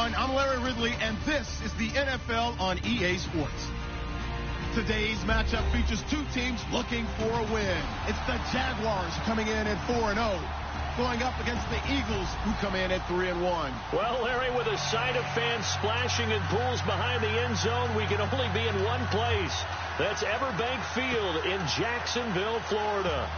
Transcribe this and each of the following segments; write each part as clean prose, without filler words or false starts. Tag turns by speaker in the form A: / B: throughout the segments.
A: everyone. I'm Larry Ridley, and this is the NFL on EA Sports. Today's matchup features two teams looking for a win. It's the Jaguars coming in at 4-0, going up against the Eagles, who come in at 3-1.
B: Well, Larry, with a sight of fans splashing in pools behind the end zone, we can only be in one place. That's Everbank Field in Jacksonville, Florida.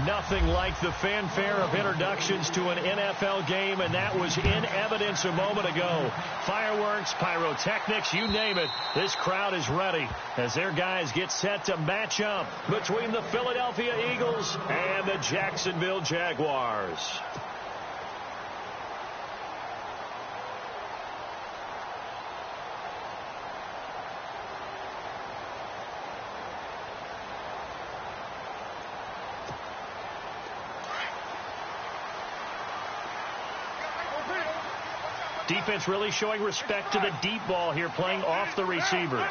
B: Nothing like the fanfare of introductions to an NFL game, and that was in evidence a moment ago. Fireworks, pyrotechnics, you name it. This crowd is ready as their guys get set to match up between the Philadelphia Eagles and the Jacksonville Jaguars. Defense really showing respect to the deep ball here, playing off the receivers.
C: 93.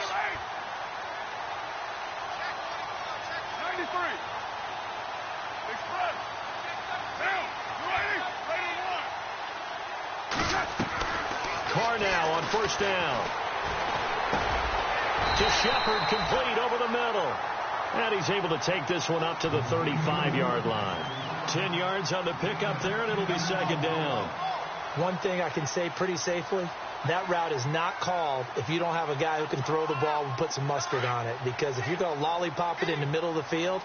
B: Carr now on first down. To Shepard, complete over the middle. And he's able to take this one up to the 35-yard line. 10 yards on the pickup there, and it'll be second down.
D: One thing I can say pretty safely, that route is not called if you don't have a guy who can throw the ball and put some mustard on it. Because if you're going to lollipop it in the middle of the field,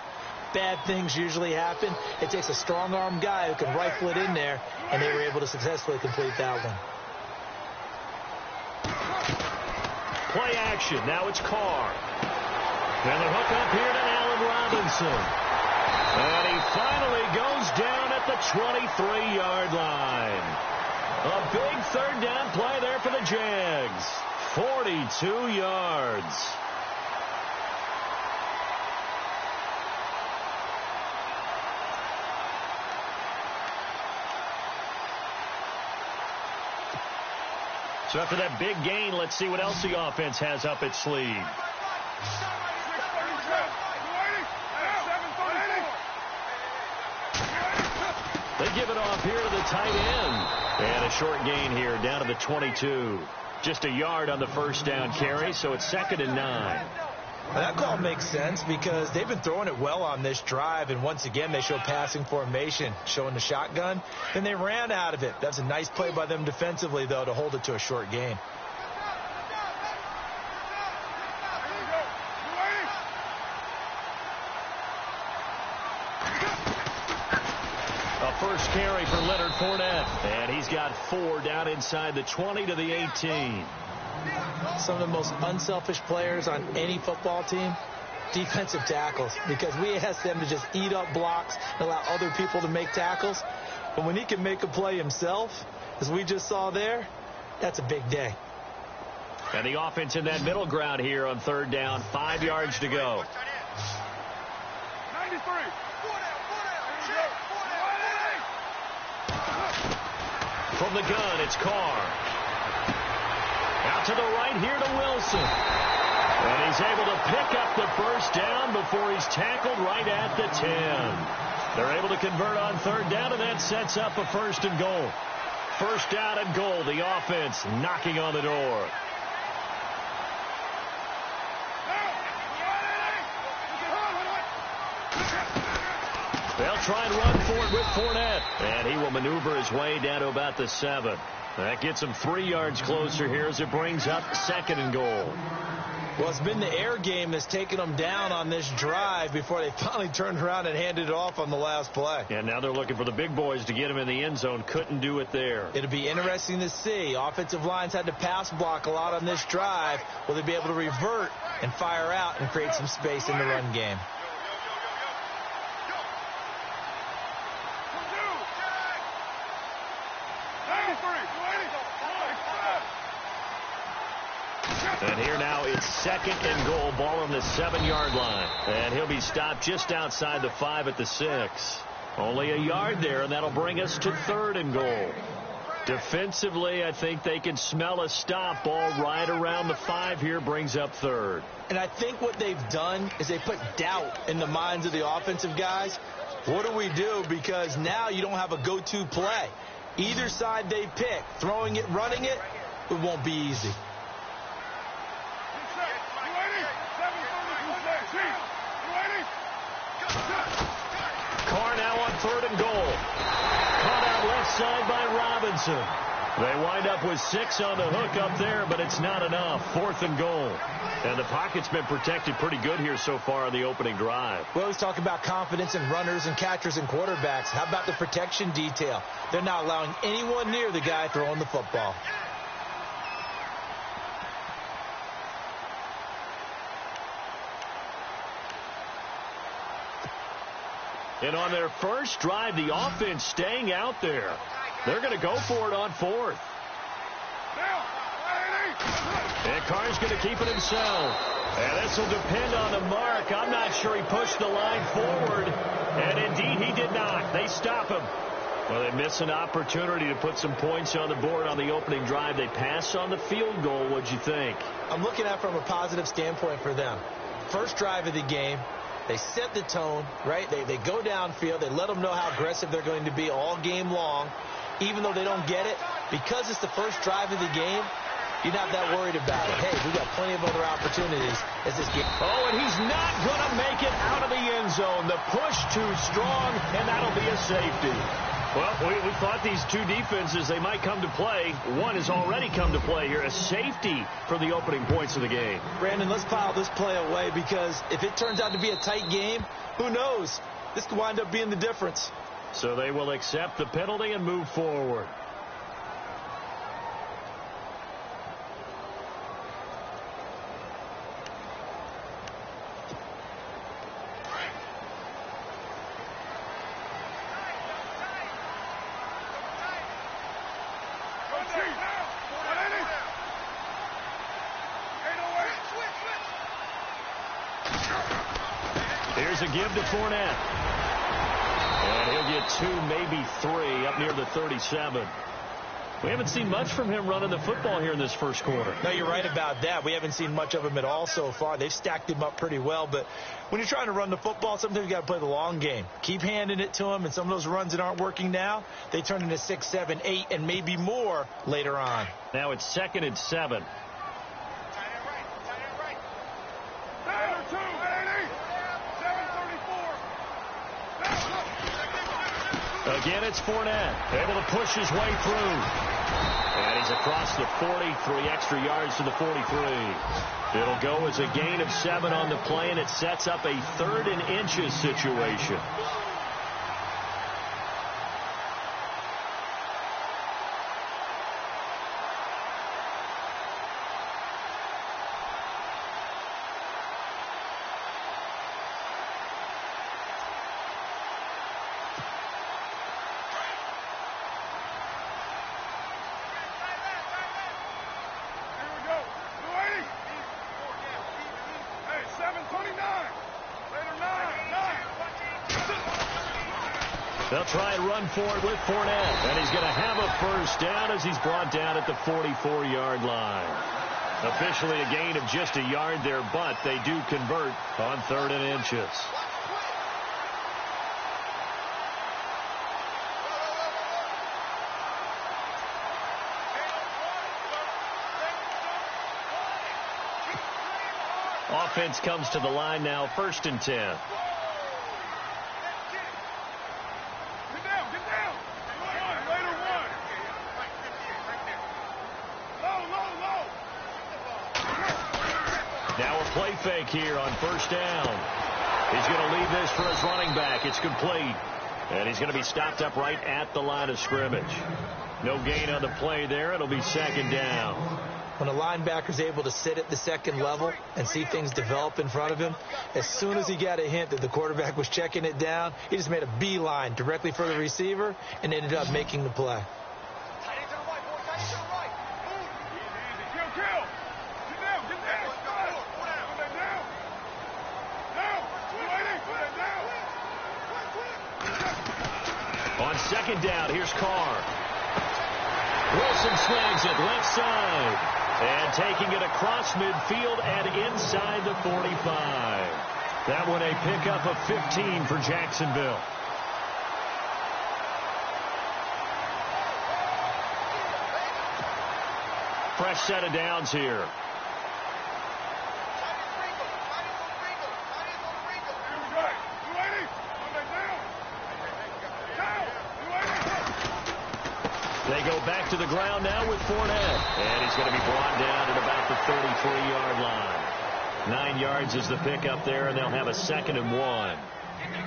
D: bad things usually happen. It takes a strong-arm guy who can rifle it in there, and they were able to successfully complete that one.
B: Play action. Now it's Carr. And the hook up here to Allen Robinson. And he finally goes down at the 23-yard line. A big third down play there for the Jags. 42 yards. So after that big gain, let's see what else the offense has up its sleeve. They give it off here to the tight end. And a short gain here down to the 22. Just a yard on the first down carry, so it's 2nd and 9.
D: Well, that call makes sense because they've been throwing it well on this drive, and once again they show passing formation, showing the shotgun, and they ran out of it. That's a nice play by them defensively, though, to hold it to a short gain.
B: First carry for Leonard Fournette, and he's got 4 down inside the 20 to the 18.
D: Some of the most unselfish players on any football team, defensive tackles, because we ask them to just eat up blocks and allow other people to make tackles. But when he can make a play himself, as we just saw there, that's a big day.
B: And the offense in that middle ground here on third down, 5 yards to go.
C: 93.
B: From the gun, it's Carr. Out to the right here to Wilson. And he's able to pick up the first down before he's tackled right at the 10. They're able to convert on third down, and that sets up a 1st and goal. 1st down and goal, the offense knocking on the door. They'll try and run for it with Fournette. And he will maneuver his way down to about the 7. That gets him 3 yards closer here as it brings up 2nd and goal.
D: Well, it's been the air game that's taken them down on this drive before they finally turned around and handed it off on the last play.
B: And now they're looking for the big boys to get him in the end zone. Couldn't do it there.
D: It'll be interesting to see. Offensive lines had to pass block a lot on this drive. Will they be able to revert and fire out and create some space in the run game?
B: And here now it's 2nd and goal, ball on the 7-yard line. And he'll be stopped just outside the 5 at the 6. Only a yard there, and that'll bring us to 3rd and goal. Defensively, I think they can smell a stop. Ball right around the 5 here, brings up 3rd.
D: And I think what they've done is they put doubt in the minds of the offensive guys. What do we do? Because now you don't have a go-to play. Either side they pick, throwing it, running it, it won't be easy.
B: Carr now on 3rd and goal. Caught out left side by Robinson. They wind up with 6 on the hook up there, but it's not enough. 4th and goal. And the pocket's been protected pretty good here so far on the opening drive.
D: We always talk about confidence in runners and catchers and quarterbacks. How about the protection detail? They're not allowing anyone near the guy throwing the football.
B: And on their first drive, the offense staying out there. They're going to go for it on 4th. And Carr's going to keep it himself. And this will depend on the mark. I'm not sure he pushed the line forward. And indeed, he did not. They stop him. Well, they miss an opportunity to put some points on the board on the opening drive. They pass on the field goal. What'd you think?
D: I'm looking at it from a positive standpoint for them. First drive of the game. They set the tone, right? They go downfield. They let them know how aggressive they're going to be all game long. Even though they don't get it, because it's the first drive of the game, you're not that worried about it. Hey, we got plenty of other opportunities as this game.
B: Oh, and he's not going to make it out of the end zone. The push too strong, and that'll be a safety. Well, we thought these two defenses, they might come to play. One has already come to play here, a safety for the opening points of the game.
D: Brandon, let's pile this play away because if it turns out to be a tight game, who knows? This could wind up being the difference.
B: So they will accept the penalty and move forward. Here's a give to Fournette. And he'll get 2, maybe 3 up near the 37. We haven't seen much from him running the football here in this first quarter.
D: No, you're right about that. We haven't seen much of him at all so far. They've stacked him up pretty well. But when you're trying to run the football, sometimes you got to play the long game. Keep handing it to him. And some of those runs that aren't working now, they turn into 6, 7, 8, and maybe more later on.
B: Now it's 2nd and 7. Again, it's Fournette, able to push his way through. And he's across the 40, 3 extra yards to the 43. It'll go as a gain of 7 on the play, and it sets up a 3rd and inches situation. They'll try and run for it with Fournette. And he's going to have a first down as he's brought down at the 44-yard line. Officially a gain of just a yard there, but they do convert on 3rd and inches. Offense comes to the line now, 1st and 10. Now a play fake here on 1st down. He's going to leave this for his running back. It's complete. And he's going to be stopped up right at the line of scrimmage. No gain on the play there. It'll be 2nd down.
D: When a linebacker's able to sit at the 2nd level and see things develop in front of him, as soon as he got a hint that the quarterback was checking it down, he just made a beeline directly for the receiver and ended up making the play.
B: On 2nd down, here's Carr. Wilson snags it left side. And taking it across midfield and inside the 45. That one a pickup of 15 for Jacksonville. Fresh set of downs here. They go back to the ground now with Fournette. And he's going to be brought down at about the 33-yard line. 9 yards is the pickup there, and they'll have a 2nd and 1.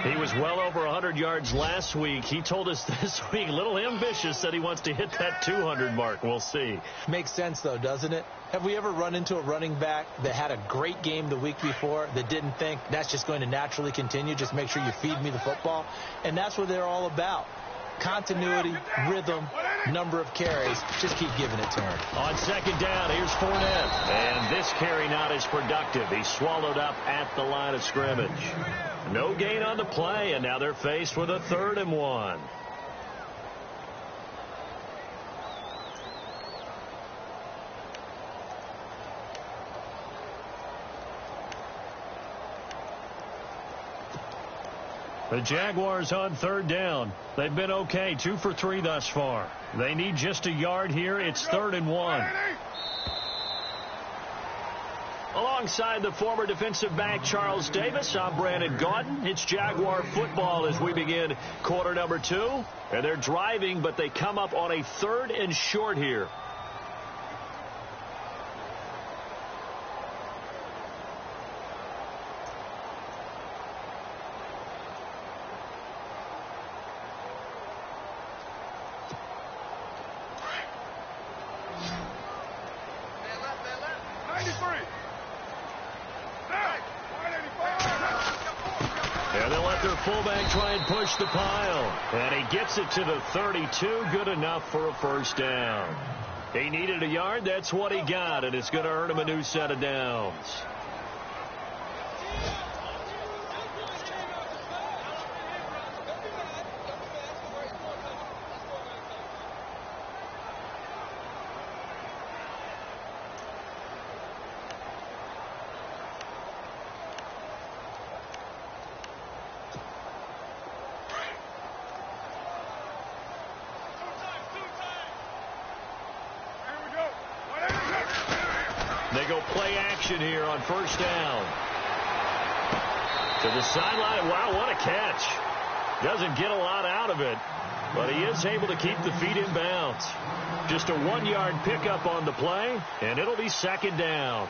B: He was well over 100 yards last week. He told us this week, a little ambitious, that he wants to hit that 200 mark. We'll see.
D: Makes sense, though, doesn't it? Have we ever run into a running back that had a great game the week before that didn't think that's just going to naturally continue? Just make sure you feed me the football. And that's what they're all about. Continuity, rhythm, number of carries. Just keep giving it to him.
B: On 2nd down, here's Fournette. And this carry not as productive. He's swallowed up at the line of scrimmage. No gain on the play, and now they're faced with a 3rd and 1. The Jaguars on 3rd down. They've been okay, 2 for 3 thus far. They need just a yard here. It's 3rd and 1. Alongside the former defensive back Charles Davis, I'm Brandon Gaudin. It's Jaguar football as we begin quarter number 2. And they're driving, but they come up on a 3rd and short here. And they'll let their fullback try and push the pile. And he gets it to the 32. Good enough for a 1st down. He needed a yard. That's what he got. And it's going to earn him a new set of downs. They go play action here on 1st down. To the sideline. Wow, what a catch. Doesn't get a lot out of it, but he is able to keep the feet in bounds. Just a 1-yard pickup on the play, and it'll be 2nd down.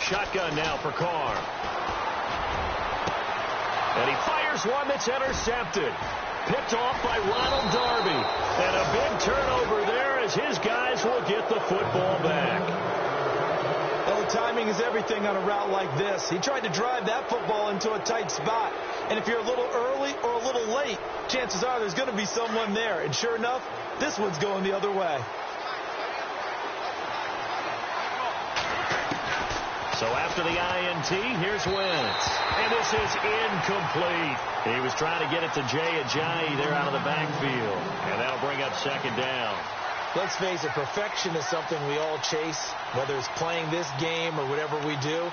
B: Shotgun now for Carr. And he fires one that's intercepted. Picked off by Ronald Darby. And a big turnover there as his guys will get the football back.
D: Well, the timing is everything on a route like this. He tried to drive that football into a tight spot. And if you're a little early or a little late, chances are there's going to be someone there. And sure enough, this one's going the other way.
B: So after the INT, here's Wentz. And this is incomplete. He was trying to get it to Jay Ajayi there out of the backfield. And that'll bring up 2nd down.
D: Let's face it, perfection is something we all chase, whether it's playing this game or whatever we do.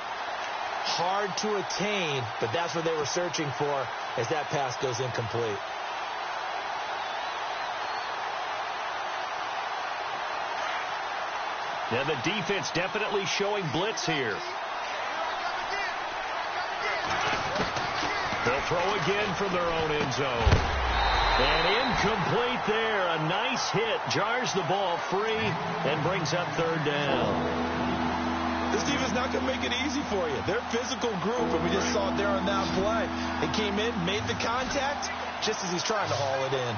D: Hard to attain, but that's what they were searching for as that pass goes incomplete.
B: Yeah, the defense definitely showing blitz here. They'll throw again from their own end zone. And incomplete there. A nice hit. Jars the ball free and brings up 3rd down.
D: This team is not going to make it easy for you. They're a physical group, and we just saw it there on that play. They came in, made the contact, just as he's trying to haul it in.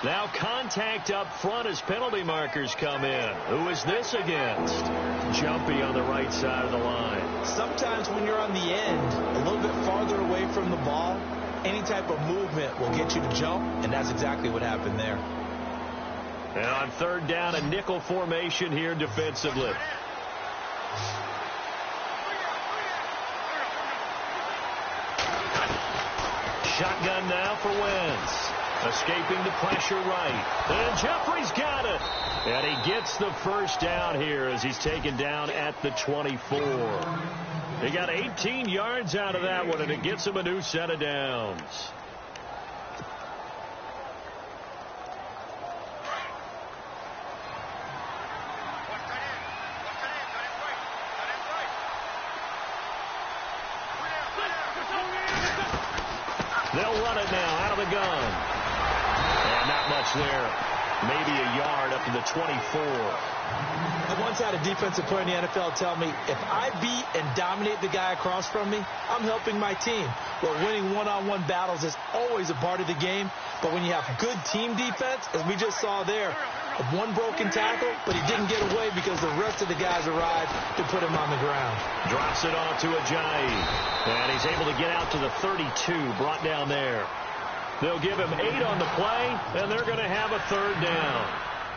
B: Now contact up front as penalty markers come in. Who is this against? Jumpy on the right side of the line.
D: Sometimes when you're on the end, a little bit farther away from the ball, any type of movement will get you to jump, and that's exactly what happened there.
B: And on 3rd down, a nickel formation here defensively. shotgun now for Wentz. Escaping the pressure right. And Jeffrey's got it. And he gets the first down here as he's taken down at the 24. He got 18 yards out of that one, and it gets him a new set of downs. They'll run it now out of the gun. And not much there. Maybe a yard up to the 24.
D: I once had a defensive player in the NFL tell me, if I beat and dominate the guy across from me, I'm helping my team. Well, winning one-on-one battles is always a part of the game. But when you have good team defense, as we just saw there, one broken tackle, but he didn't get away because the rest of the guys arrived to put him on the ground.
B: Drops it off to Ajayi. And he's able to get out to the 32, brought down there. They'll give him 8 on the play, and they're going to have a third down.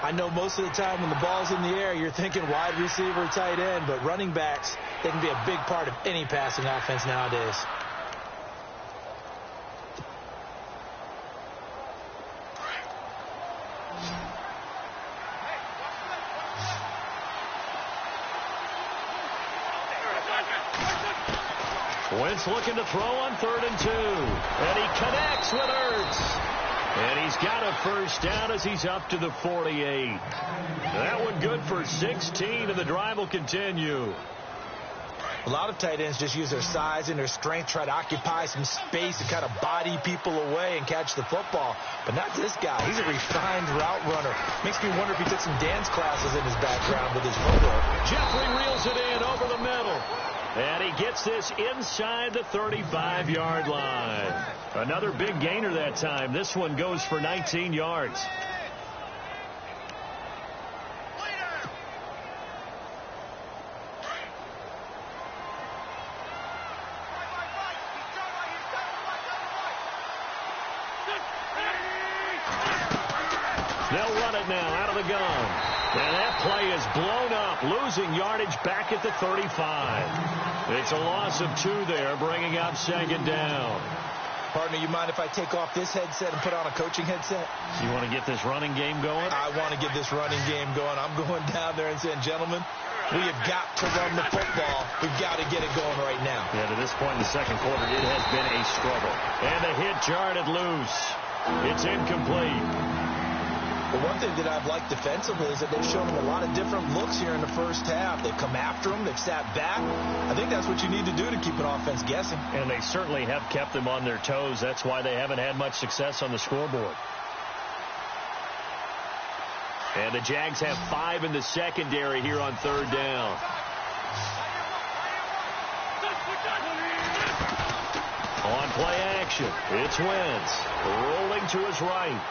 D: I know most of the time when the ball's in the air, you're thinking wide receiver, tight end, but running backs, they can be a big part of any passing offense nowadays.
B: Wentz looking to throw on 3rd and 2. And he connects with Ertz. And he's got a first down as he's up to the 48. That one good for 16, and the drive will continue.
D: A lot of tight ends just use their size and their strength, try to occupy some space and kind of body people away and catch the football. But not this guy. He's a refined route runner. Makes me wonder if he took some dance classes in his background with his footwork.
B: Jeffrey reels it in over the middle. And he gets this inside the 35-yard line. Another big gainer that time. This one goes for 19 yards. They'll run it now out of the gun. And that play is blown up, losing yardage back at the 35. It's a loss of 2 there, bringing up 2nd down.
D: Partner, you mind if I take off this headset and put on a coaching headset?
B: You want to get this running game going?
D: I want to get this running game going. I'm going down there and saying, gentlemen, we have got to run the football. We've got to get it going right now.
B: Yeah, to this point in the second quarter, it has been a struggle. And the hit jarred loose. It's incomplete.
D: The one thing that I've liked defensively is that they've shown them a lot of different looks here in the first half. They've come after them. They've sat back. I think that's what you need to do to keep an offense guessing.
B: And they certainly have kept them on their toes. That's why they haven't had much success on the scoreboard. And the Jags have 5 in the secondary here on 3rd down. On play action, it's Wentz rolling to his right.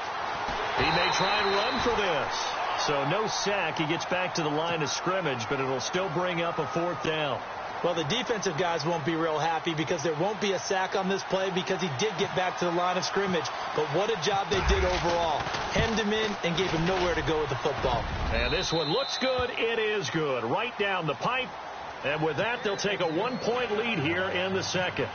B: He may try and run for this. So no sack. He gets back to the line of scrimmage, but it'll still bring up a 4th down.
D: Well, the defensive guys won't be real happy because there won't be a sack on this play because he did get back to the line of scrimmage. But what a job they did overall. Hemmed him in and gave him nowhere to go with the football.
B: And this one looks good. It is good. Right down the pipe. And with that, they'll take a 1-point lead here in the second.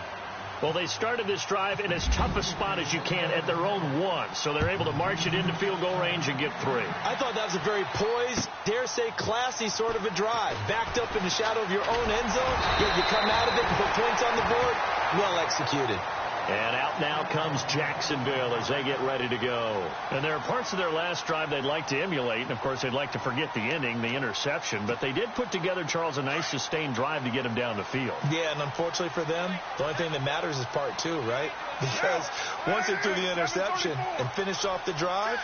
B: Well, they started this drive in as tough a spot as you can at their own 1, so they're able to march it into field goal range and get 3.
D: I thought that was a very poised, dare say classy sort of a drive. Backed up in the shadow of your own end zone, yet you come out of it and put points on the board. Well executed.
B: And out now comes Jacksonville as they get ready to go. And there are parts of their last drive they'd like to emulate. And, of course, they'd like to forget the ending, the interception. But they did put together, Charles, a nice sustained drive to get him down the field.
D: Yeah, and unfortunately for them, the only thing that matters is part 2, right? Because once they threw the interception and finished off the drive,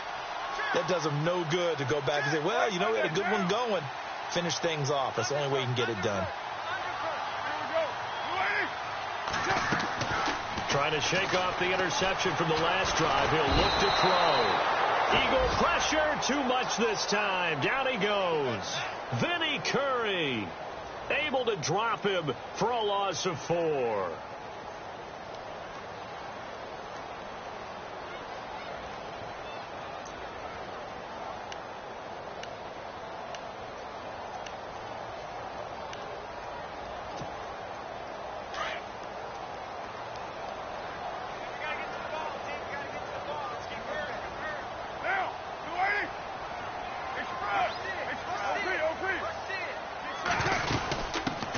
D: that does them no good to go back and say, well, you know, we had a good one going. Finish things off. That's the only way you can get it done.
B: Trying to shake off the interception from the last drive. He'll look to throw. Eagle pressure. Too much this time. Down he goes. Vinny Curry able to drop him for a loss of 4.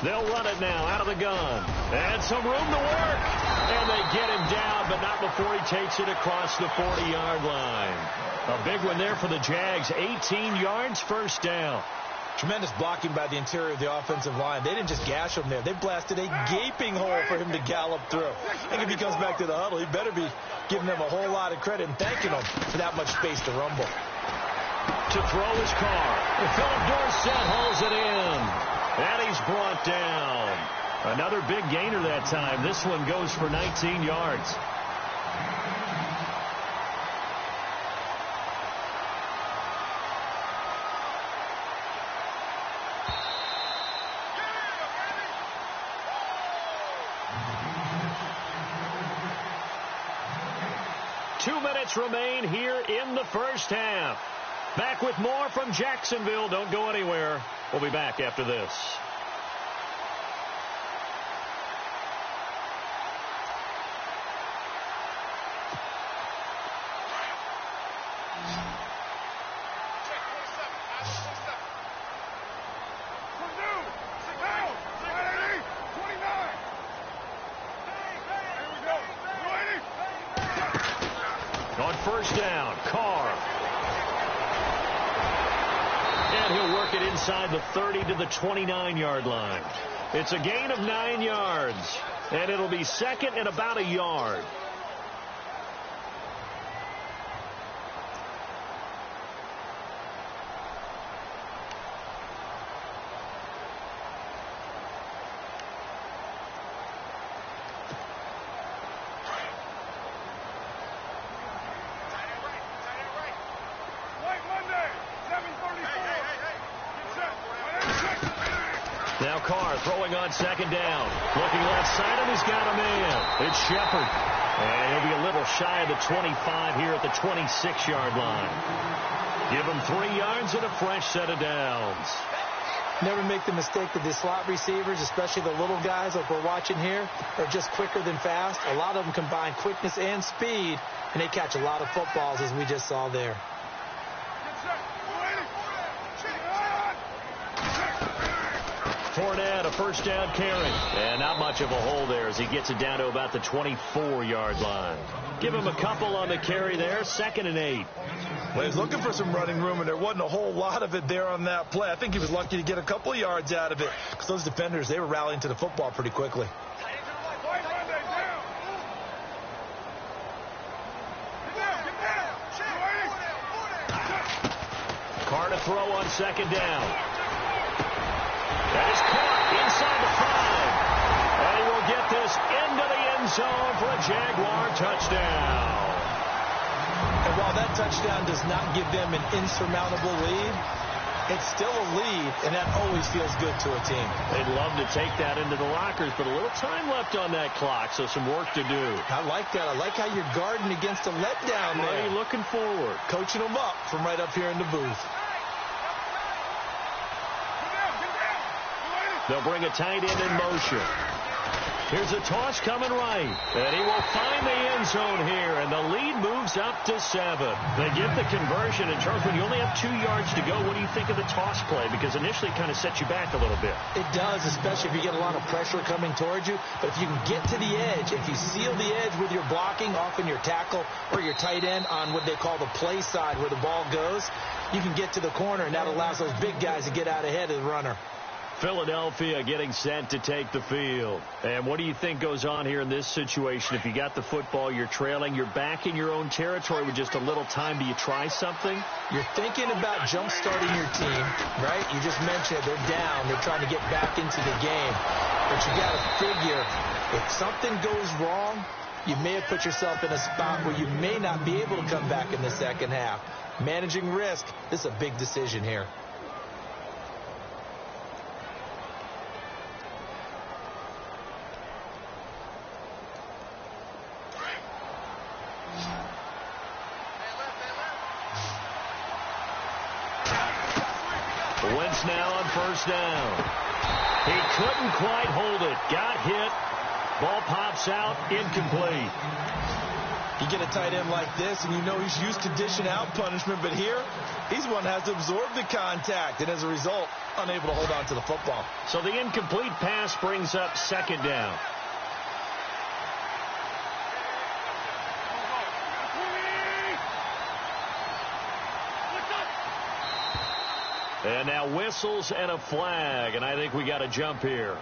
B: They'll run it now out of the gun. And some room to work. And they get him down, but not before he takes it across the 40-yard line. A big one there for the Jags. 18 yards, first down.
D: Tremendous blocking by the interior of the offensive line. They didn't just gash him there. They blasted a gaping hole for him to gallop through. I think if he comes back to the huddle, he better be giving them a whole lot of credit and thanking them for that much space to rumble.
B: To throw his car. Philip Dorsett holds it in. And he's brought down. Another big gainer that time. This one goes for 19 yards. Remain here in the first half. Back with more from Jacksonville. Don't go anywhere. We'll be back after this. First down, Carr. And he'll work it inside the 30 to the 29-yard line. It's a gain of 9 yards. And it'll be second and about a yard. Now Carr throwing on second down. Looking left side, and he's got a man. It's Shepard. And he'll be a little shy of the 25 here at the 26-yard line. Give him 3 yards and a fresh set of downs.
D: Never make the mistake that the slot receivers, especially the little guys like we're watching here, are just quicker than fast. A lot of them combine quickness and speed, and they catch a lot of footballs, as we just saw there.
B: Fournette, a first down carry. And not much of a hole there as he gets it down to about the 24-yard line. Give him a couple on the carry there. 2nd and 8.
D: Well, he's looking for some running room, and there wasn't a whole lot of it there on that play. I think he was lucky to get a couple of yards out of it because those defenders, they were rallying to the football pretty quickly.
B: Carr to throw on second down. That is caught inside the 5. And he will get this into the end zone for a Jaguar touchdown.
D: And while that touchdown does not give them an insurmountable lead, it's still a lead, and that always feels good to a team.
B: They'd love to take that into the lockers, but a little time left on that clock, so some work to do.
D: I like that. I like how you're guarding against a letdown there.
B: Are you looking forward?
D: Coaching them up from right up here in the booth.
B: They'll bring a tight end in motion. Here's a toss coming right. And he will find the end zone here. And the lead moves up to 7. They get the conversion. And, Charles, when you only have 2 yards to go, what do you think of the toss play? Because initially it kind of sets you back a little bit.
D: It does, especially if you get a lot of pressure coming towards you. But if you can get to the edge, if you seal the edge with your blocking, often your tackle or your tight end on what they call the play side where the ball goes, you can get to the corner, and that allows those big guys to get out ahead of the runner.
B: Philadelphia getting set to take the field. And what do you think goes on here in this situation? If you got the football, you're trailing, you're back in your own territory with just a little time. Do you try something?
D: You're thinking about jump-starting your team, right? You just mentioned they're down. They're trying to get back into the game. But you got to figure if something goes wrong, you may have put yourself in a spot where you may not be able to come back in the second half. Managing risk, this is a big decision here.
B: Wentz now on first down. He couldn't quite hold it. Got hit. Ball pops out. Incomplete.
D: You get a tight end like this, and you know he's used to dishing out punishment, but here, he's one that has to absorb the contact, and as a result, unable to hold on to the football.
B: So the incomplete pass brings up second down. And now whistles and a flag, and I think we got a jump here.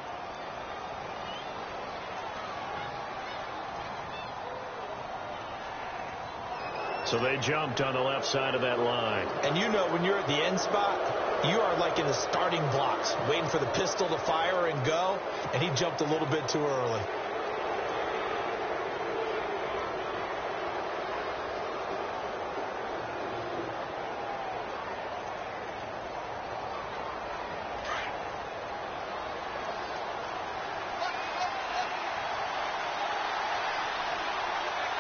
B: So they jumped on the left side of that line.
D: And you know when you're at the end spot, you are like in the starting blocks, waiting for the pistol to fire and go, and he jumped a little bit too early.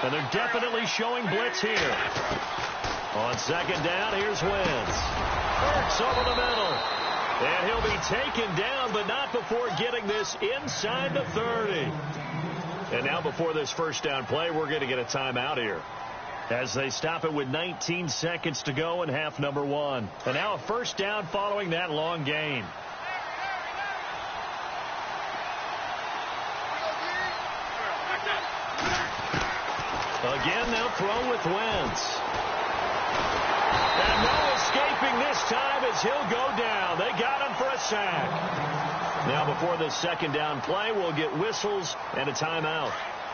B: And they're definitely showing blitz here. On second down, here's Wentz. Works over the middle. And he'll be taken down, but not before getting this inside the 30. And now before this first down play, we're going to get a timeout here, as they stop it with 19 seconds to go in half number 1. And now a first down following that long gain. Again, they'll throw with Wentz. And no escaping this time as he'll go down. They got him for a sack. Now before this second down play, we'll get whistles and a timeout,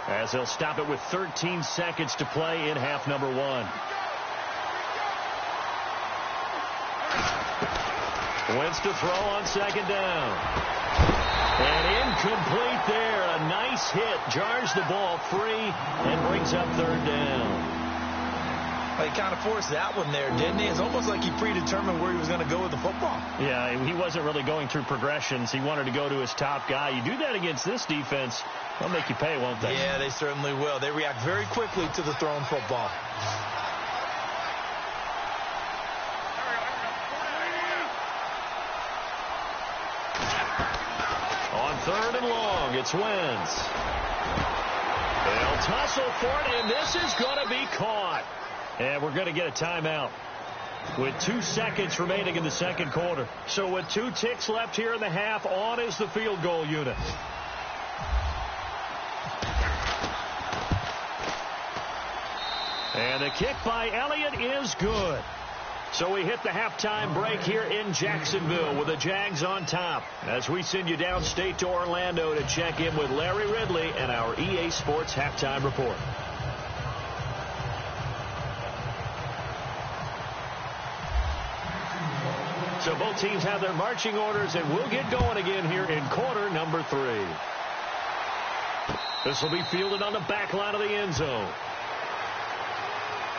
B: as they'll stop it with 13 seconds to play in half number 1. Wentz to throw on second down. And incomplete there. A nice hit. Jars the ball free and brings up third down.
D: Well, he kind of forced that one there, didn't he? It's almost like he predetermined where he was going to go with the football.
B: Yeah, he wasn't really going through progressions. He wanted to go to his top guy. You do that against this defense, they'll make you pay, won't they?
D: Yeah, they certainly will. They react very quickly to the thrown football.
B: Third and long, it's Wentz. They'll tussle for it, and this is going to be caught. And we're going to get a timeout with 2 seconds remaining in the second quarter. So with 2 ticks left here in the half, on is the field goal unit. And the kick by Elliott is good. So we hit the halftime break here in Jacksonville with the Jags on top, as we send you downstate to Orlando to check in with Larry Ridley and our EA Sports Halftime Report. So both teams have their marching orders, and we'll get going again here in quarter number 3. This will be fielded on the back line of the end zone.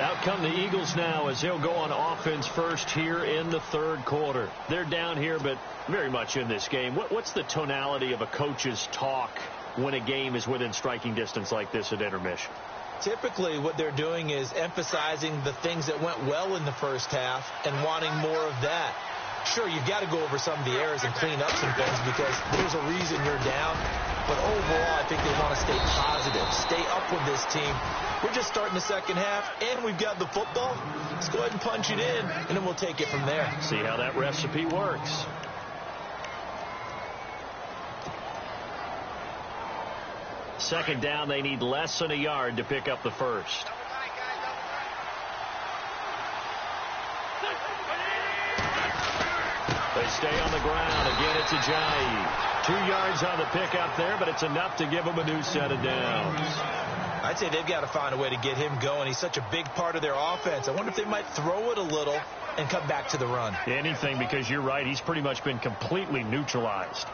B: Out come the Eagles now, as they'll go on offense first here in the third quarter. They're down here, but very much in this game. What's the tonality of a coach's talk when a game is within striking distance like this at intermission?
D: Typically, what they're doing is emphasizing the things that went well in the first half and wanting more of that. Sure, you've got to go over some of the errors and clean up some things because there's a reason you're down. But overall, I think they want to stay positive, stay up with this team. We're just starting the second half, and we've got the football. Let's go ahead and punch it in, and then we'll take it from there.
B: See how that recipe works. Second down, they need less than a yard to pick up the first. They stay on the ground. Again, it's Ajayi. 2 yards on the pickup there, but it's enough to give them a new set of downs.
D: I'd say they've got to find a way to get him going. He's such a big part of their offense. I wonder if they might throw it a little and come back to the run.
B: Anything, because you're right. He's pretty much been completely neutralized.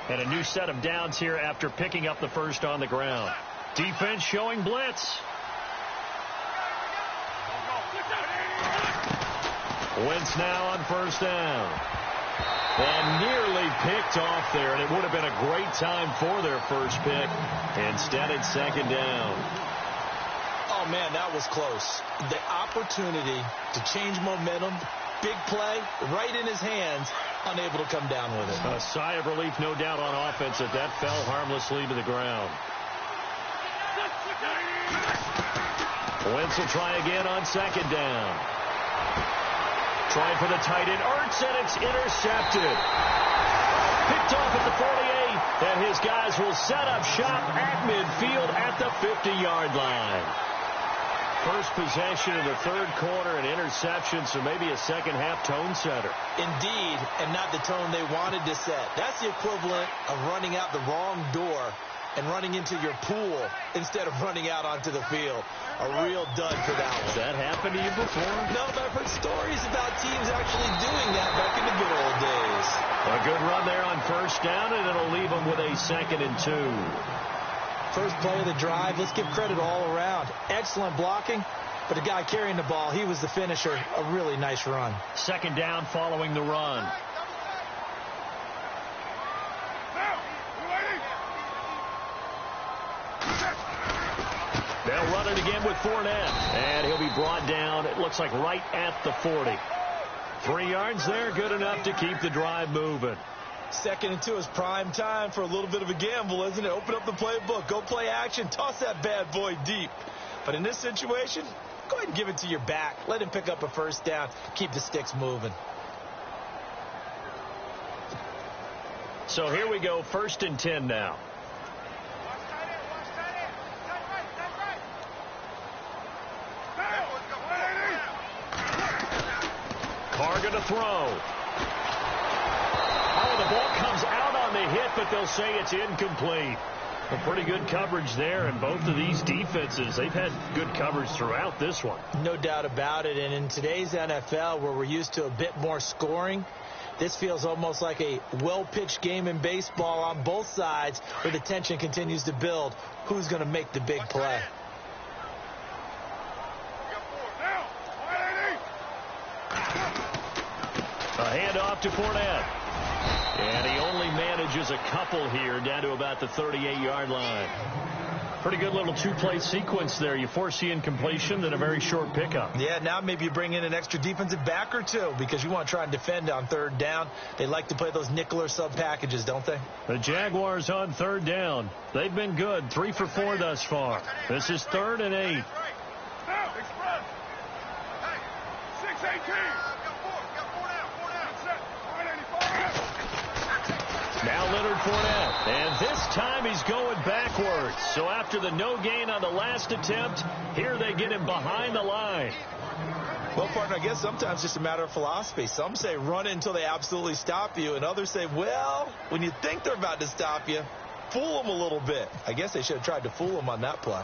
B: And a new set of downs here after picking up the first on the ground. Defense showing blitz. Wentz now on first down. And nearly picked off there, and it would have been a great time for their first pick. Instead, it's second down.
D: Oh, man, that was close. The opportunity to change momentum, big play right in his hands, unable to come down with it.
B: A sigh of relief, no doubt, on offense that fell harmlessly to the ground. Wentz will try again on second down. Trying for the tight end, Ertz, and it's intercepted. Picked off at the 48, and his guys will set up shop at midfield at the 50-yard line. First possession of the third quarter, an interception, so maybe a second-half tone setter.
D: Indeed, and not the tone they wanted to set. That's the equivalent of running out the wrong door and running into your pool instead of running out onto the field. A real dud for that one.
B: Has that happened to you before?
D: No, but I've heard stories about teams actually doing that back in the good old days.
B: A good run there on first down, and it'll leave them with a 2nd and 2.
D: First play of the drive, let's give credit all around. Excellent blocking, but the guy carrying the ball, he was the finisher. A really nice run.
B: Second down following the run. They'll run it again with Fournette, and he'll be brought down, it looks like, right at the 40. 3 yards there, good enough to keep the drive moving.
D: 2nd and 2 is prime time for a little bit of a gamble, isn't it? Open up the playbook, go play action, toss that bad boy deep. But in this situation, go ahead and give it to your back. Let him pick up a first down, keep the sticks moving.
B: So here we go, 1st and 10 now. Carr going to throw. Oh, the ball comes out on the hit, but they'll say it's incomplete. A pretty good coverage there, and both of these defenses, they've had good coverage throughout this one.
D: No doubt about it, and in today's NFL, where we're used to a bit more scoring, this feels almost like a well-pitched game in baseball on both sides, where the tension continues to build. Who's going to make the big play?
B: A handoff to Fournette. And he only manages a couple here down to about the 38-yard line. Pretty good little two-play sequence there. You foresee incompletion, then a very short pickup.
D: Yeah, now maybe you bring in an extra defensive back or two because you want to try and defend on third down. They like to play those nickel or sub packages, don't they?
B: The Jaguars on third down. They've been good, 3 for 4 thus far. This is 3rd and 8. Now Leonard Fournette, and this time he's going backwards. So after the no gain on the last attempt, here they get him behind the line.
D: Well, partner, I guess sometimes it's just a matter of philosophy. Some say run it until they absolutely stop you, and others say, well, when you think they're about to stop you, fool them a little bit. I guess they should have tried to fool him on that play.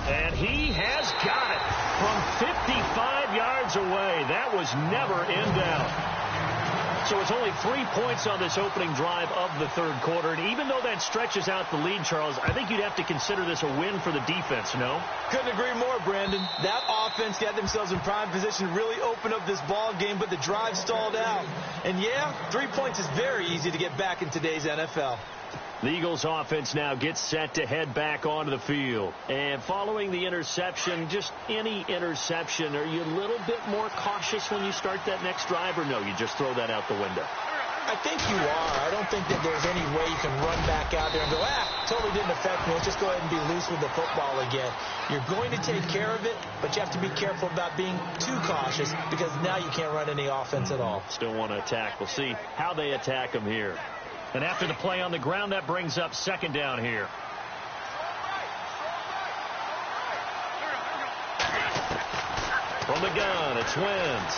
B: And he has got it from 55 yards away. That was never in doubt. So it's only 3 points on this opening drive of the third quarter. And even though that stretches out the lead, Charles, I think you'd have to consider this a win for the defense, no?
D: Couldn't agree more, Brandon. That offense got themselves in prime position to really open up this ball game, but the drive stalled out. And, yeah, 3 points is very easy to get back in today's NFL.
B: The Eagles offense now gets set to head back onto the field. And following the interception, just any interception, are you a little bit more cautious when you start that next drive, or no, you just throw that out the window?
D: I think you are. I don't think that there's any way you can run back out there and go, totally didn't affect me. Let's just go ahead and be loose with the football again. You're going to take care of it, but you have to be careful about being too cautious because now you can't run any offense at all.
B: Still want to attack. We'll see how they attack them here. And after the play on the ground, that brings up 2nd down here. From the gun, it's Wentz.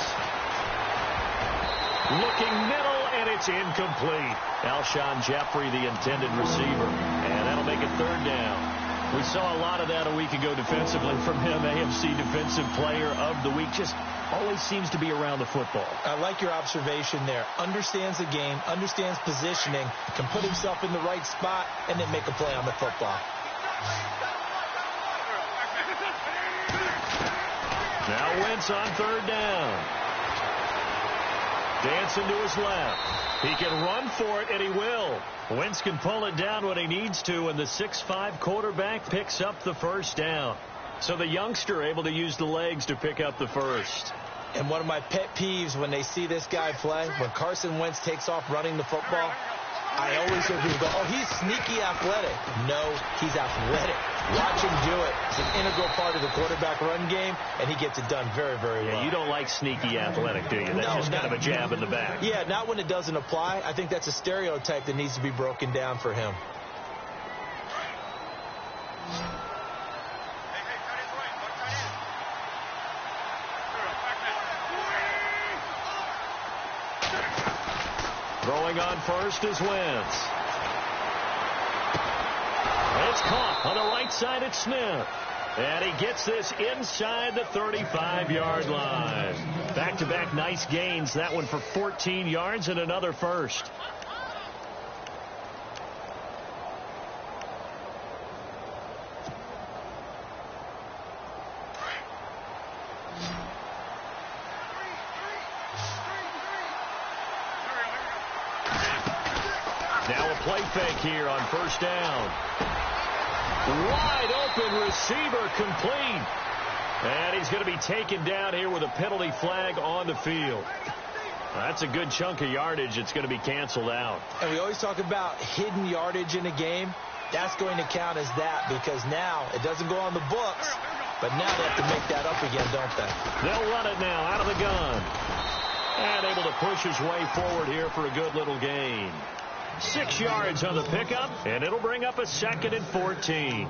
B: Looking middle, and it's incomplete. Alshon Jeffrey, the intended receiver. And that'll make it 3rd down. We saw a lot of that a week ago defensively from him. AFC Defensive Player of the Week. Just always seems to be around the football.
D: I like your observation there. Understands the game, understands positioning, can put himself in the right spot, and then make a play on the football.
B: Now Wentz on 3rd down. Dancing to his left. He can run for it, and he will. Wentz can pull it down when he needs to, and the 6'5" quarterback picks up the first down. So the youngster able to use the legs to pick up the first.
D: And one of my pet peeves when they see this guy play, when Carson Wentz takes off running the football, I always hear people go, oh, he's sneaky athletic. No, he's athletic. Watch him do it. It's an integral part of the quarterback run game, and he gets it done very, very well.
B: You don't like sneaky athletic, do you? That's just kind of a jab in the back.
D: Yeah, not when it doesn't apply. I think that's a stereotype that needs to be broken down for him.
B: Throwing on first is Wentz. It's caught on the right side at Smith. And he gets this inside the 35-yard line. Back-to-back nice gains. That one for 14 yards and another first. Now a play fake here on first down. Wide open receiver complete. And he's going to be taken down here with a penalty flag on the field. That's a good chunk of yardage. It's going to be canceled out.
D: And we always talk about hidden yardage in a game. That's going to count as that because now it doesn't go on the books, but now they have to make that up again, don't they?
B: They'll run it now out of the gun. And able to push his way forward here for a good little gain. 6 yards on the pickup, and it'll bring up a 2nd and 14.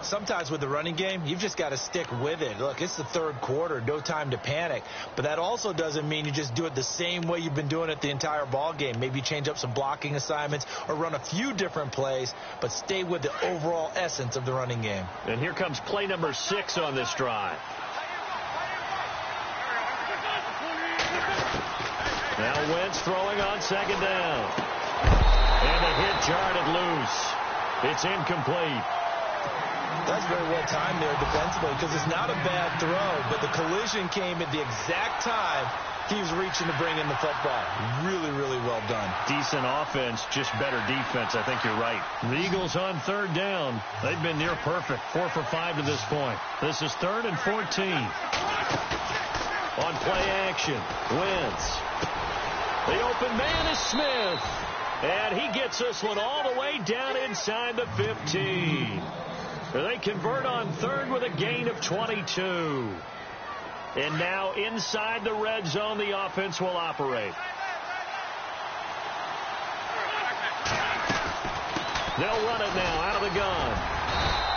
D: Sometimes with the running game, you've just got to stick with it. Look, it's the third quarter, no time to panic. But that also doesn't mean you just do it the same way you've been doing it the entire ball game. Maybe change up some blocking assignments or run a few different plays, but stay with the overall essence of the running game.
B: And here comes play number 6 on this drive. Now Wentz throwing on second down. And the hit jarred loose. It's incomplete.
D: That's very well timed there defensively because it's not a bad throw, but the collision came at the exact time he was reaching to bring in the football. Really, really well done.
B: Decent offense, just better defense. I think you're right. The Eagles on third down. They've been near perfect. 4 for 5 to this point. This is 3rd and 14. On play action, Wentz. The open man is Smith. And he gets this one all the way down inside the 15. They convert on third with a gain of 22. And now inside the red zone, the offense will operate. They'll run it now out of the gun.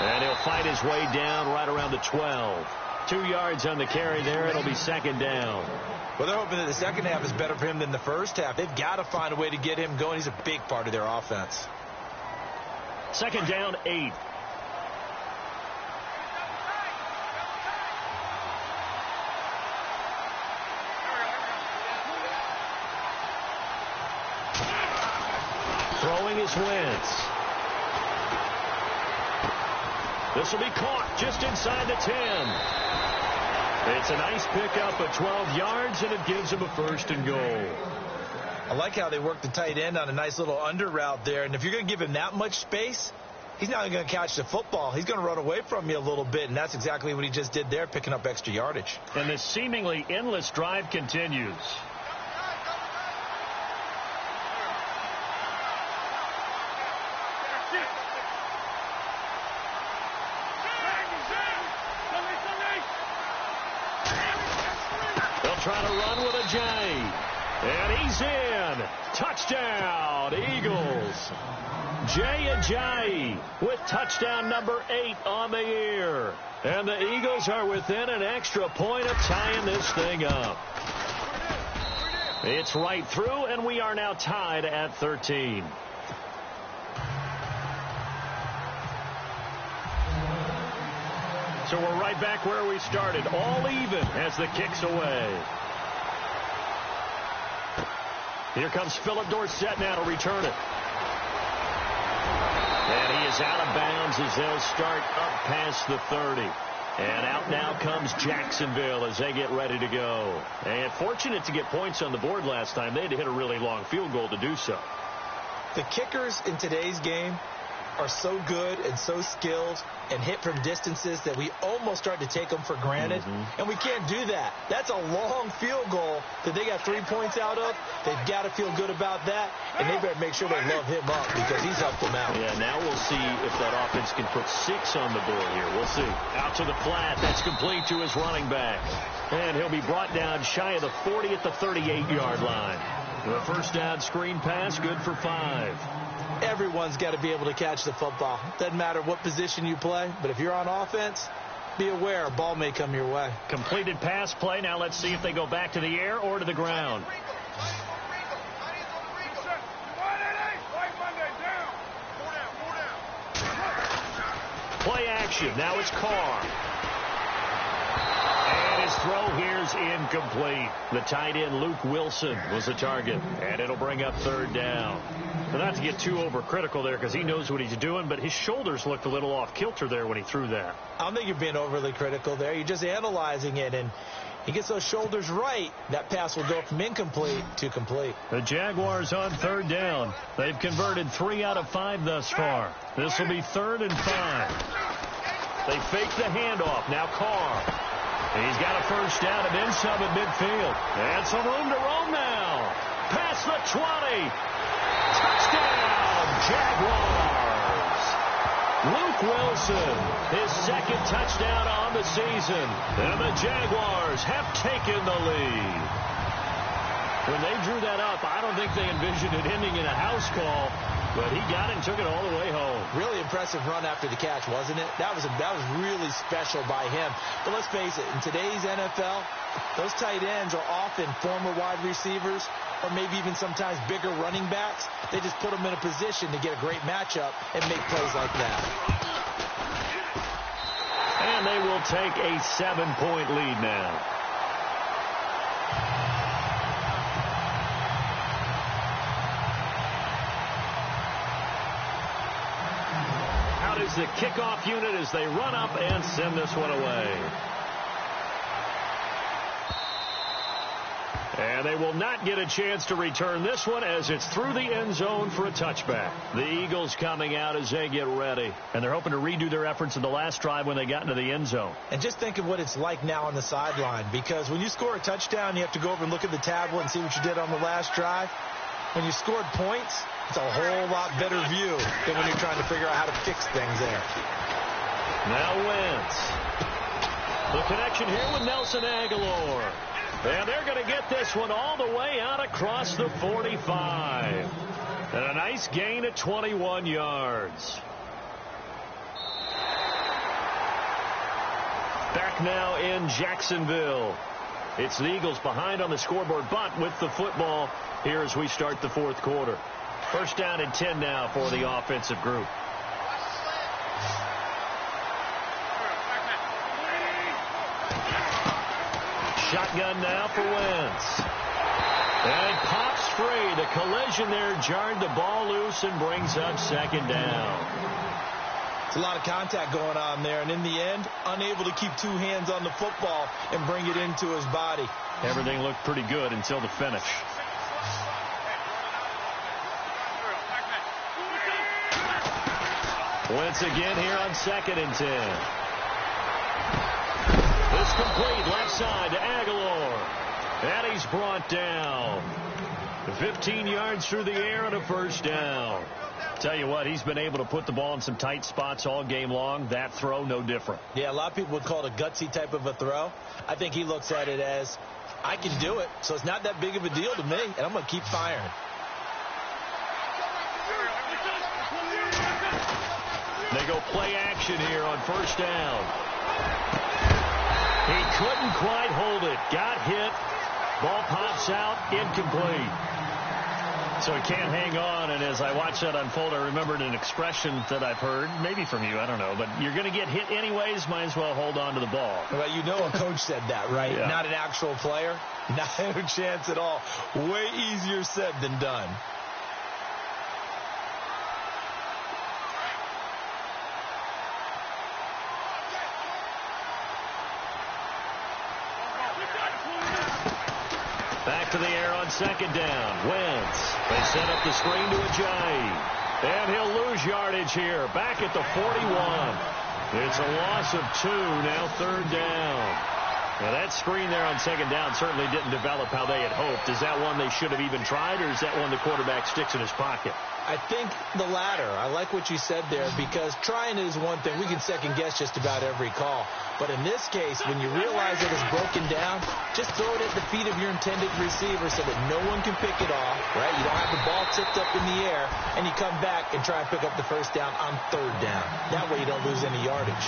B: And he'll fight his way down right around the 12. 2 yards on the carry there. It'll be 2nd down.
D: Well, they're hoping that the second half is better for him than the first half. They've got to find a way to get him going. He's a big part of their offense.
B: 2nd down, 8. Throwing is Wentz. This will be caught just inside the 10. It's a nice pickup of 12 yards, and it gives him a 1st and goal.
D: I like how they work the tight end on a nice little under route there. And if you're going to give him that much space, he's not going to catch the football. He's going to run away from you a little bit, and that's exactly what he just did there, picking up extra yardage.
B: And this seemingly endless drive continues. Try to run with a J. And he's in. Touchdown, Eagles. Jay Ajayi with touchdown number 8 on the year. And the Eagles are within an extra point of tying this thing up. It's right through, and we are now tied at 13. So we're right back where we started, all even as the kick's away. Here comes Philip Dorsett now to return it. And he is out of bounds as they'll start up past the 30. And out now comes Jacksonville as they get ready to go. And fortunate to get points on the board last time. They had to hit a really long field goal to do so.
D: The kickers in today's game are so good and so skilled and hit from distances that we almost start to take them for granted. And we can't do that. That's a long field goal that they got 3 points out of. They've got to feel good about that, and they better make sure they love him up because he's helped them out.
B: Yeah, now we'll see if that offense can put 6 on the board here. We'll see. Out to the flat. That's complete to his running back. And he'll be brought down shy of the 40 at the 38-yard line. The first down screen pass, good for 5.
D: Everyone's got to be able to catch the football. Doesn't matter what position you play, but if you're on offense, be aware a ball may come your way.
B: Completed pass play. Now let's see if they go back to the air or to the ground. Play action. Now it's Carr. And his throw here's incomplete. The tight end, Luke Wilson, was the target. And it'll bring up third down. But not to get too overcritical there because he knows what he's doing, but his shoulders looked a little off kilter there when he threw that.
D: I don't think you're being overly critical there. You're just analyzing it, and he gets those shoulders right. That pass will go from incomplete to complete.
B: The Jaguars on third down. They've converted 3 out of 5 thus far. This will be 3rd and 5. They fake the handoff. Now Carr. He's got a first down and then some at midfield. And some room to roam now. Past the 20. Touchdown, Jaguars. Luke Wilson, his 2nd touchdown on the season. And the Jaguars have taken the lead. When they drew that up, I don't think they envisioned it ending in a house call, but he got it and took it all the way home.
D: Really impressive run after the catch, wasn't it? That was really special by him. But let's face it, in today's NFL, those tight ends are often former wide receivers or maybe even sometimes bigger running backs. They just put them in a position to get a great matchup and make plays like that.
B: And they will take a 7-point lead now. Out is the kickoff unit as they run up and send this one away. And they will not get a chance to return this one as it's through the end zone for a touchback. The Eagles coming out as they get ready. And they're hoping to redo their efforts in the last drive when they got into the end zone.
D: And just think of what it's like now on the sideline. Because when you score a touchdown, you have to go over and look at the tablet and see what you did on the last drive. When you scored points, it's a whole lot better view than when you're trying to figure out how to fix things there.
B: Now Wentz. The connection here with Nelson Aguilar. And they're going to get this one all the way out across the 45. And a nice gain at 21 yards. Back now in Jacksonville. It's the Eagles behind on the scoreboard, but with the football here as we start the 4th quarter. First down and 10 now for the offensive group. Shotgun now for Wentz. And pops free. The collision there jarred the ball loose and brings up 2nd down.
D: It's a lot of contact going on there, and in the end, unable to keep 2 hands on the football and bring it into his body.
B: Everything looked pretty good until the finish. Wentz again here on 2nd and 10. It's complete left side to Aguilar. And he's brought down. 15 yards through the air and a first down. Tell you what, he's been able to put the ball in some tight spots all game long. That throw, no different.
D: Yeah, a lot of people would call it a gutsy type of a throw. I think he looks at it as, I can do it, so it's not that big of a deal to me, and I'm going to keep firing.
B: They go play action here on first down. He couldn't quite hold it. Got hit. Ball pops out. Incomplete. So he can't hang on. And as I watch that unfold, I remembered an expression that I've heard, maybe from you, I don't know, but you're going to get hit anyways, might as well hold on to the ball.
D: Well, you know a coach said that, right?
B: Yeah. Not
D: an actual player. Not a chance at all. Way easier said than done.
B: Back to the air on 2nd down. Wentz. They set up the screen to Ajayi. And he'll lose yardage here. Back at the 41. It's a loss of 2. Now 3rd down. Now that screen there on 2nd down certainly didn't develop how they had hoped. Is that one they should have even tried, or is that one the quarterback sticks in his pocket?
D: I think the latter. I like what you said there, because trying is one thing. We can second guess just about every call. But in this case, when you realize that it's broken down, just throw it at the feet of your intended receiver so that no one can pick it off, right? You don't have the ball tipped up in the air, and you come back and try and pick up the 1st down on 3rd down. That way you don't lose any yardage.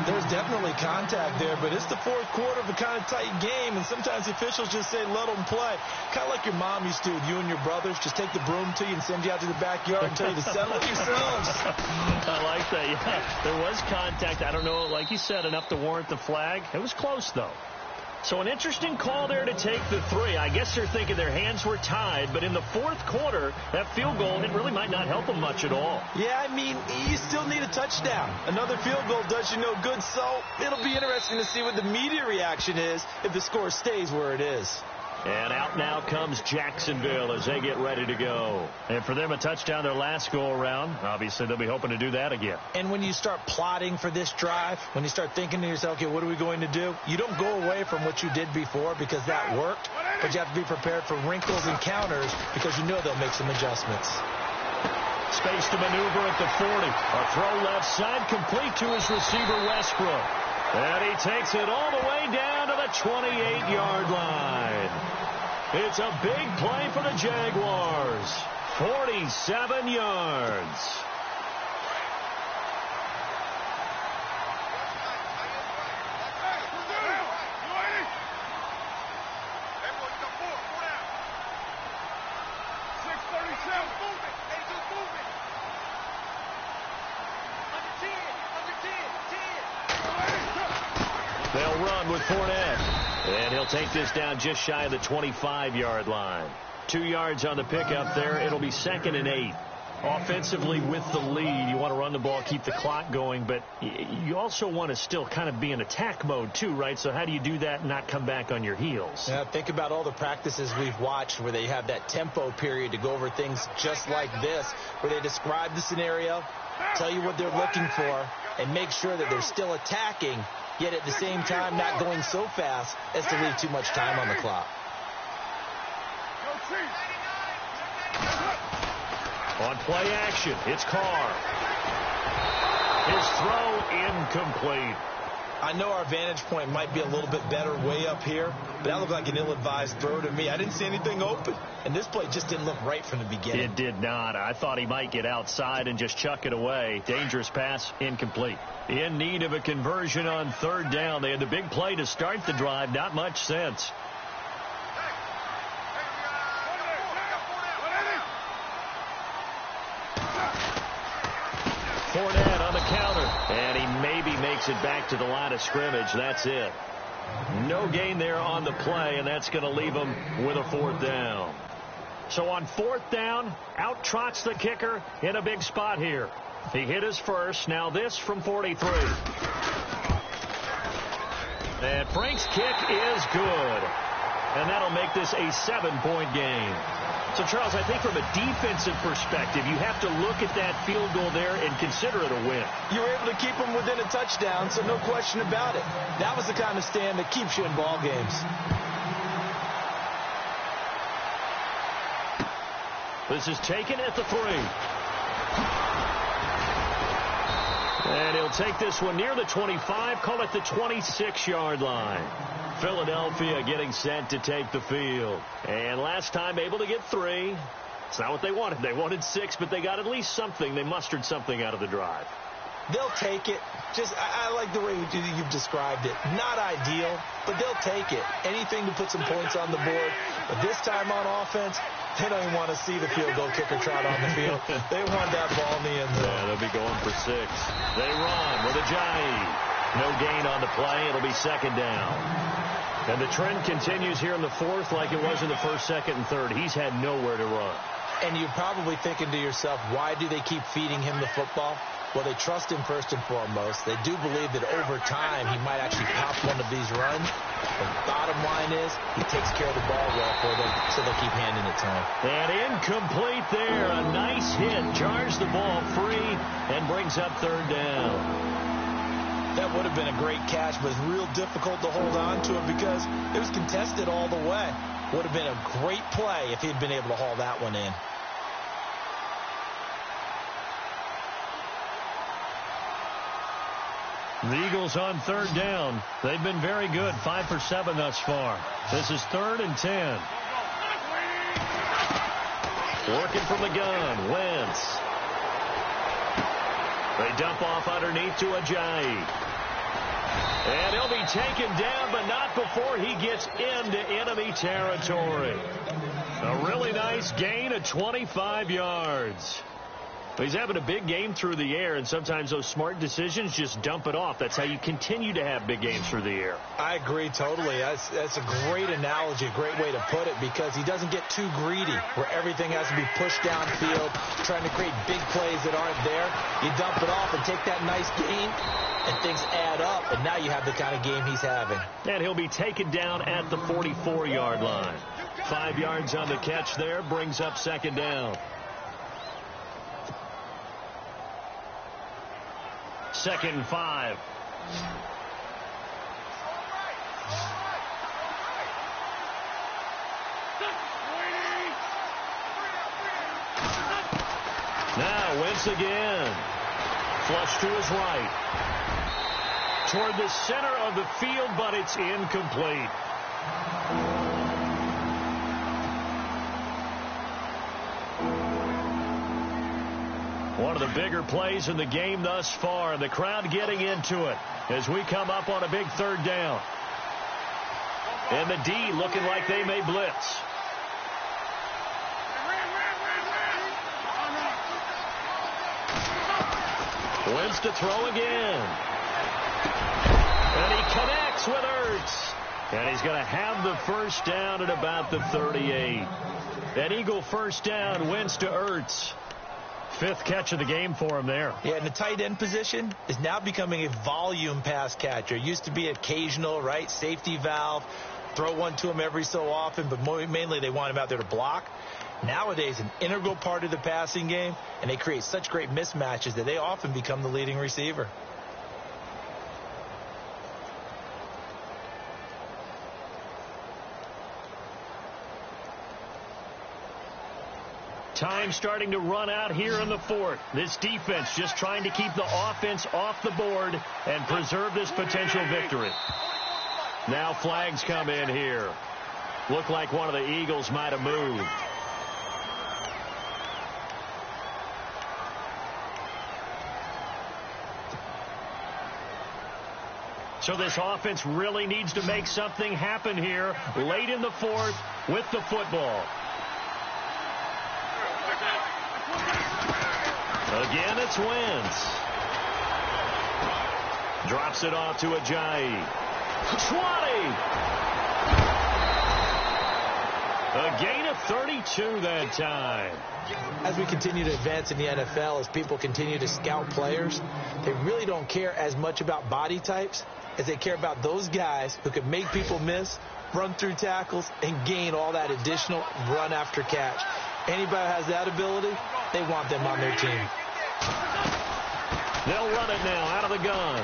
C: There's definitely contact there, but it's the 4th quarter of a kind of tight game, and sometimes the officials just say, let them play. Kind of like your mom used to, you and your brothers, just take the broom to you and send you out to the backyard and tell you to settle it yourselves.
B: I like that. Yeah, there was contact. I don't know, like you said, enough to warrant the flag. It was close, though. So an interesting call there to take the 3. I guess they're thinking their hands were tied, but in the 4th quarter, that field goal, it really might not help them much at all.
C: Yeah, I mean, you still need a touchdown. Another field goal does you no good, so it'll be interesting to see what the media reaction is if the score stays where it is.
B: And out now comes Jacksonville as they get ready to go. And for them, a touchdown their last go-around. Obviously, they'll be hoping to do that again.
D: And when you start plotting for this drive, when you start thinking to yourself, okay, what are we going to do? You don't go away from what you did before because that worked, but you have to be prepared for wrinkles and counters because you know they'll make some adjustments.
B: Space to maneuver at the 40. A throw left side, complete to his receiver, Westbrook. And he takes it all the way down to the 28-yard line. It's a big play for the Jaguars. 47 yards. They'll run with Fournette. And he'll take this down just shy of the 25-yard line. 2 yards on the pickup there. It'll be 2nd and 8. Offensively with the lead, you want to run the ball, keep the clock going, but you also want to still kind of be in attack mode too, right? So how do you do that and not come back on your heels?
D: Yeah, think about all the practices we've watched where they have that tempo period to go over things just like this, where they describe the scenario, tell you what they're looking for, and make sure that they're still attacking, yet at the same time not going so fast as to leave too much time on the clock.
B: On play action, it's Carr. His throw incomplete.
C: I know our vantage point might be a little bit better way up here, but that looked like an ill-advised throw to me. I didn't see anything open, and this play just didn't look right from the beginning.
B: It did not. I thought he might get outside and just chuck it away. Dangerous pass, incomplete. In need of a conversion on 3rd down. They had the big play to start the drive. Not much sense. Fournette on the counter, and he maybe makes it back to the line of scrimmage. That's it. No gain there on the play, and that's going to leave him with a 4th down. So on 4th down, out trots the kicker in a big spot here. He hit his first. Now this from 43. And Frank's kick is good. And that'll make this a 7-point game. So, Charles, I think from a defensive perspective, you have to look at that field goal there and consider it a win.
C: You were able to keep them within a touchdown, so no question about it. That was the kind of stand that keeps you in ball games.
B: This is taken at the 3. And he'll take this one near the 25, call it the 26-yard line. Philadelphia getting set to take the field. And last time able to get 3. It's not what they wanted. They wanted 6, but they got at least something. They mustered something out of the drive.
C: They'll take it. I like the way you've described it. Not ideal, but they'll take it. Anything to put some points on the board. But this time on offense, they don't even want to see the field goal kicker trot on the field. They want that ball in the end zone.
B: Yeah, they'll be going for 6. They run with Ajayi. No gain on the play. It'll be 2nd down. And the trend continues here in the 4th like it was in the 1st, 2nd, and 3rd. He's had nowhere to run.
D: And you're probably thinking to yourself, why do they keep feeding him the football? Well, they trust him first and foremost. They do believe that over time he might actually pop one of these runs. The bottom line is he takes care of the ball well for them, so they'll keep handing it to him.
B: And incomplete there. A nice hit. Jars the ball free and brings up third down.
C: That would have been a great catch, but it's real difficult to hold on to it because it was contested all the way. Would have been a great play if he'd been able to haul that one in.
B: The Eagles on third down. They've been very good, 5 for 7 thus far. This is 3rd and 10. Working from the gun, Wentz. They dump off underneath to Ajayi. And he'll be taken down, but not before he gets into enemy territory. A really nice gain of 25 yards. He's having a big game through the air, and sometimes those smart decisions just dump it off. That's how you continue to have big games through the air.
C: I agree totally. That's a great analogy, a great way to put it, because he doesn't get too greedy where everything has to be pushed downfield, trying to create big plays that aren't there. You dump it off and take that nice gain, and things add up, and now you have the kind of game he's having.
B: And he'll be taken down at the 44-yard line. 5 yards on the catch there, brings up second down. 2nd and 5. Now Wentz again. Flush to his right. Toward the center of the field, but it's incomplete. One of the bigger plays in the game thus far. The crowd getting into it as we come up on a big third down. And the D looking like they may blitz. Wentz to throw again. And he connects with Ertz. And he's going to have the first down at about the 38. An Eagle first down, Wentz to Ertz. 5th catch of the game for him there.
C: Yeah, and the tight end position is now becoming a volume pass catcher. It used to be occasional, right? Safety valve. Throw one to him every so often, but mainly they want him out there to block. Nowadays, an integral part of the passing game, and they create such great mismatches that they often become the leading receiver.
B: Time starting to run out here in the 4th. This defense just trying to keep the offense off the board and preserve this potential victory. Now flags come in here. Look like one of the Eagles might have moved. So this offense really needs to make something happen here late in the 4th with the football. Again, it's Wentz. Drops it off to Ajayi. 20. A gain of 32 that time.
D: As we continue to advance in the NFL, as people continue to scout players, they really don't care as much about body types as they care about those guys who can make people miss, run through tackles, and gain all that additional run after catch. Anybody who has that ability, they want them on their team.
B: They'll run it now out of the gun.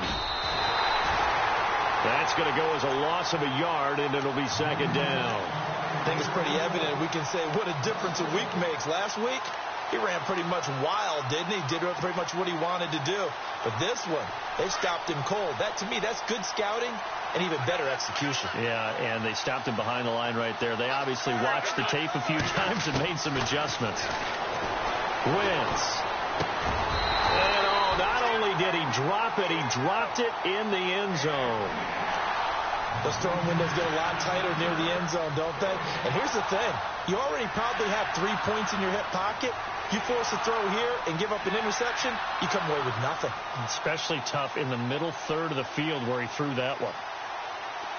B: That's going to go as a loss of a yard, and it'll be second down.
C: I think it's pretty evident. We can say what a difference a week makes. Last week, he ran pretty much wild, didn't he? Did pretty much what he wanted to do. But this one, they stopped him cold. That, to me, that's good scouting and even better execution.
B: Yeah, and they stopped him behind the line right there. They obviously watched the tape a few times and made some adjustments. Wentz. And not only did he drop it, he dropped it in the end zone.
C: Those throwing windows get a lot tighter near the end zone, don't they? And here's the thing. You already probably have 3 points in your hip pocket. You force a throw here and give up an interception, you come away with nothing.
B: Especially tough in the middle third of the field where he threw that one.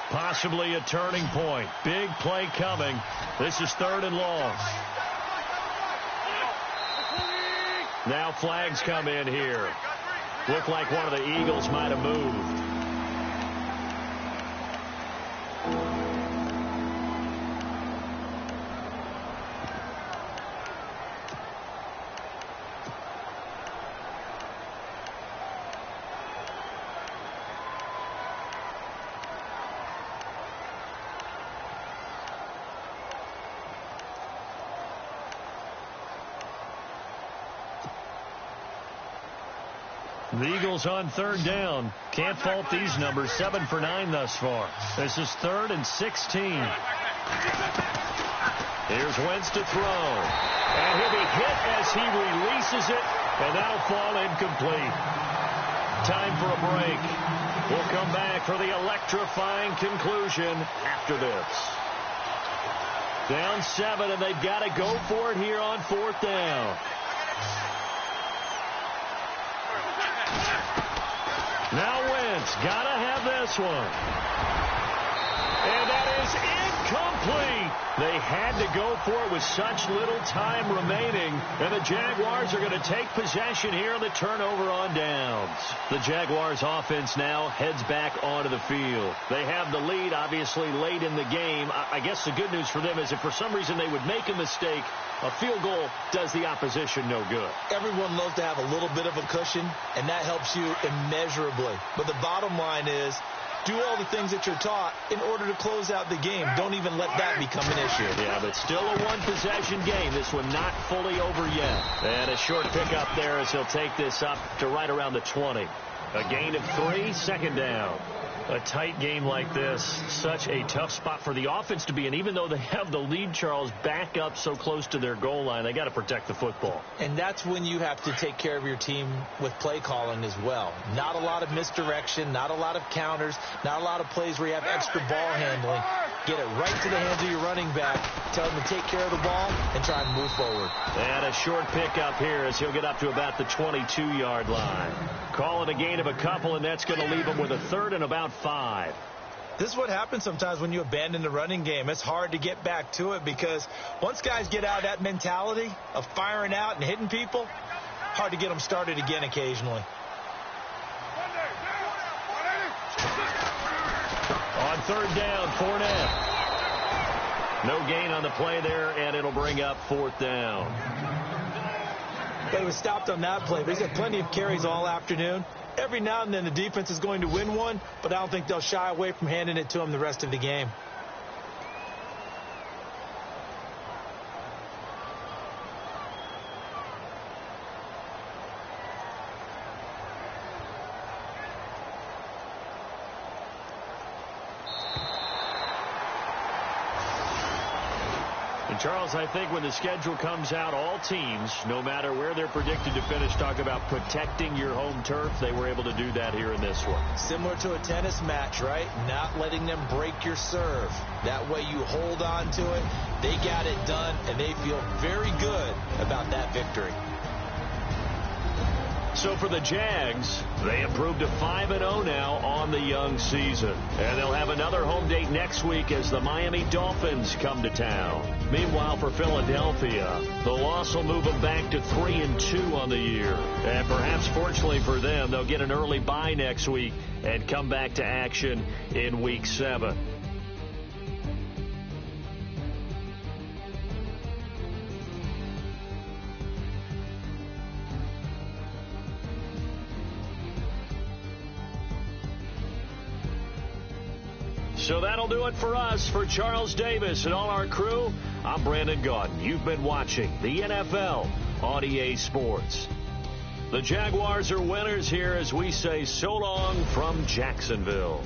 B: Possibly a turning point. Big play coming. This is 3rd and long. Now flags come in here. Looked like one of the Eagles might have moved. The Eagles on third down. Can't fault these numbers. 7 for 9 thus far. This is 3rd and 16. Here's Wentz to throw. And he'll be hit as he releases it, and that'll fall incomplete. Time for a break. We'll come back for the electrifying conclusion after this. Down 7, and they've got to go for it here on 4th down. Now Wentz, gotta have this one. And that is incomplete. They had to go for it with such little time remaining. And the Jaguars are going to take possession here on the turnover on downs. The Jaguars offense now heads back onto the field. They have the lead, obviously, late in the game. I guess the good news for them is if for some reason they would make a mistake, a field goal does the opposition no good.
C: Everyone loves to have a little bit of a cushion, and that helps you immeasurably. But the bottom line is, do all the things that you're taught in order to close out the game. Don't even let that become an issue.
B: Yeah, but still a one-possession game. This one not fully over yet. And a short pickup there as he'll take this up to right around the 20. A gain of 3, 2nd down. A tight game like this, such a tough spot for the offense to be in. Even though they have the lead, Charles, back up so close to their goal line, they got to protect the football.
D: And that's when you have to take care of your team with play calling as well. Not a lot of misdirection, not a lot of counters, not a lot of plays where you have extra ball handling. Get it right to the hands of your running back. Tell them to take care of the ball and try and move forward.
B: And a short pickup here as he'll get up to about the 22-yard line. Call it a gain of a couple, and that's going to leave him with a 3rd and about 5.
C: This is what happens sometimes when you abandon the running game. It's hard to get back to it because once guys get out of that mentality of firing out and hitting people, hard to get them started again occasionally.
B: On 3rd down, Fournette. No gain on the play there, and it'll bring up 4th down.
C: They were stopped on that play. He's had plenty of carries all afternoon. Every now and then the defense is going to win one, but I don't think they'll shy away from handing it to him the rest of the game.
B: Charles, I think when the schedule comes out, all teams, no matter where they're predicted to finish, talk about protecting your home turf. They were able to do that here in this one.
D: Similar to a tennis match, right? Not letting them break your serve. That way you hold on to it. They got it done, and they feel very good about that victory.
B: So for the Jags, they improved to 5-0 now on the young season. And they'll have another home date next week as the Miami Dolphins come to town. Meanwhile, for Philadelphia, the loss will move them back to 3-2 on the year. And perhaps fortunately for them, they'll get an early bye next week and come back to action in Week 7. So that'll do it for us. For Charles Davis and all our crew, I'm Brandon Gaudin. You've been watching the NFL on EA Sports. The Jaguars are winners here as we say so long from Jacksonville.